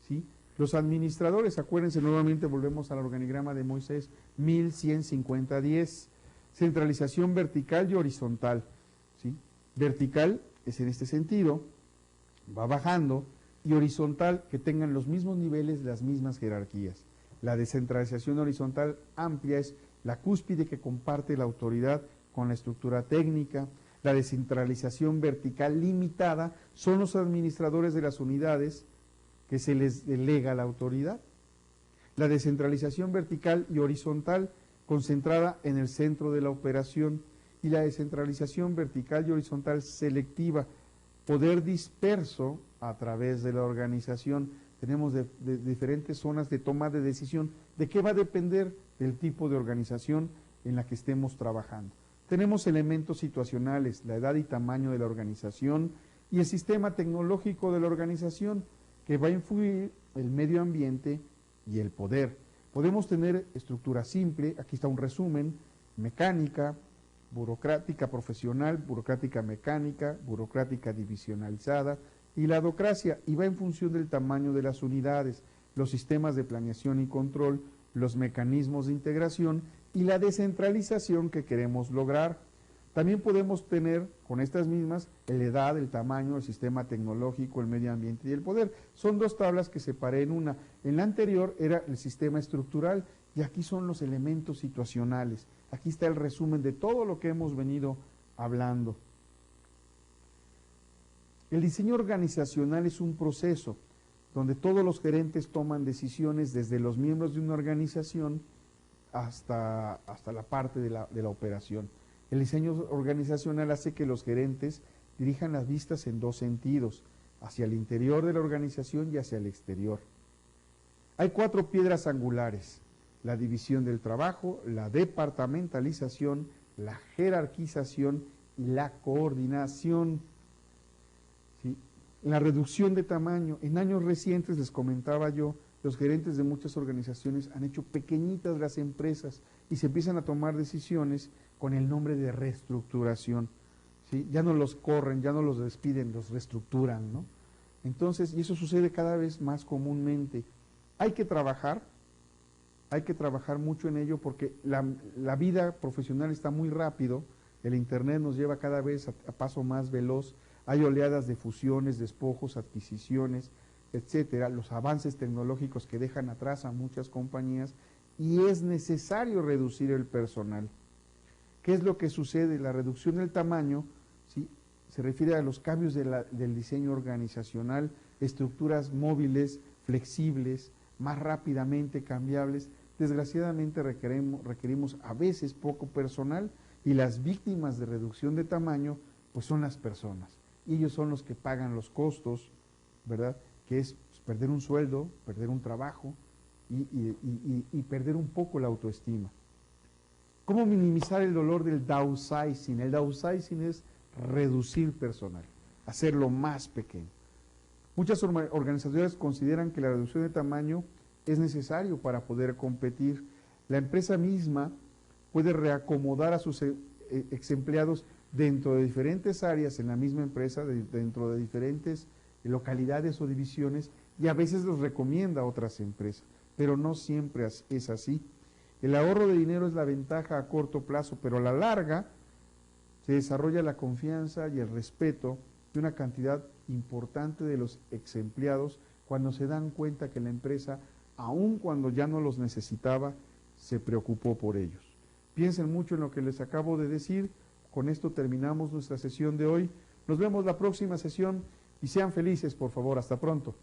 ¿sí? Los administradores, acuérdense, nuevamente volvemos al organigrama de Moisés, 1150-10, centralización vertical y horizontal, ¿sí? Vertical es en este sentido, va bajando, y horizontal, que tengan los mismos niveles, las mismas jerarquías. La descentralización horizontal amplia es la cúspide que comparte la autoridad con la estructura técnica. La descentralización vertical limitada son los administradores de las unidades que se les delega la autoridad. La descentralización vertical y horizontal concentrada en el centro de la operación, y la descentralización vertical y horizontal selectiva, poder disperso a través de la organización. Tenemos de diferentes zonas de toma de decisión. ¿De qué va a depender? Del tipo de organización en la que estemos trabajando. Tenemos elementos situacionales, la edad y tamaño de la organización y el sistema tecnológico de la organización, que va a influir el medio ambiente y el poder. Podemos tener estructura simple, aquí está un resumen, mecánica, burocrática profesional, burocrática mecánica, burocrática divisionalizada, y la docracia, y va en función del tamaño de las unidades, los sistemas de planeación y control, los mecanismos de integración y la descentralización que queremos lograr. También podemos tener con estas mismas la edad, el tamaño, el sistema tecnológico, el medio ambiente y el poder. Son dos tablas que separé en una. En la anterior era el sistema estructural y aquí son los elementos situacionales. Aquí está el resumen de todo lo que hemos venido hablando. El diseño organizacional es un proceso donde todos los gerentes toman decisiones desde los miembros de una organización hasta la parte de la operación. El diseño organizacional hace que los gerentes dirijan las vistas en dos sentidos, hacia el interior de la organización y hacia el exterior. Hay 4 piedras angulares: la división del trabajo, la departamentalización, la jerarquización y la coordinación. ¿Sí? La reducción de tamaño. En años recientes, les comentaba yo, los gerentes de muchas organizaciones han hecho pequeñitas las empresas y se empiezan a tomar decisiones con el nombre de reestructuración. ¿Sí? Ya no los corren, ya no los despiden, los reestructuran, ¿no? Entonces, y eso sucede cada vez más comúnmente. Hay que trabajar mucho en ello porque la vida profesional está muy rápido, el Internet nos lleva cada vez a paso más veloz, hay oleadas de fusiones, despojos, adquisiciones, etcétera, los avances tecnológicos que dejan atrás a muchas compañías y es necesario reducir el personal. ¿Qué es lo que sucede? La reducción del tamaño, ¿sí?, se refiere a los cambios del diseño organizacional, estructuras móviles, flexibles, más rápidamente cambiables. Desgraciadamente requerimos a veces poco personal y las víctimas de reducción de tamaño pues son las personas. Y ellos son los que pagan los costos, ¿verdad?, que es perder un sueldo, perder un trabajo y perder un poco la autoestima. ¿Cómo minimizar el dolor del downsizing? El downsizing es reducir personal, hacerlo más pequeño. Muchas organizaciones consideran que la reducción de tamaño es necesario para poder competir. La empresa misma puede reacomodar a sus ex empleados dentro de diferentes áreas en la misma empresa, dentro de diferentes localidades o divisiones, y a veces los recomienda a otras empresas, pero no siempre es así. El ahorro de dinero es la ventaja a corto plazo, pero a la larga se desarrolla la confianza y el respeto de una cantidad importante de los ex empleados cuando se dan cuenta que la empresa, aun cuando ya no los necesitaba, se preocupó por ellos. Piensen mucho en lo que les acabo de decir. Con esto terminamos nuestra sesión de hoy. Nos vemos la próxima sesión y sean felices, por favor. Hasta pronto.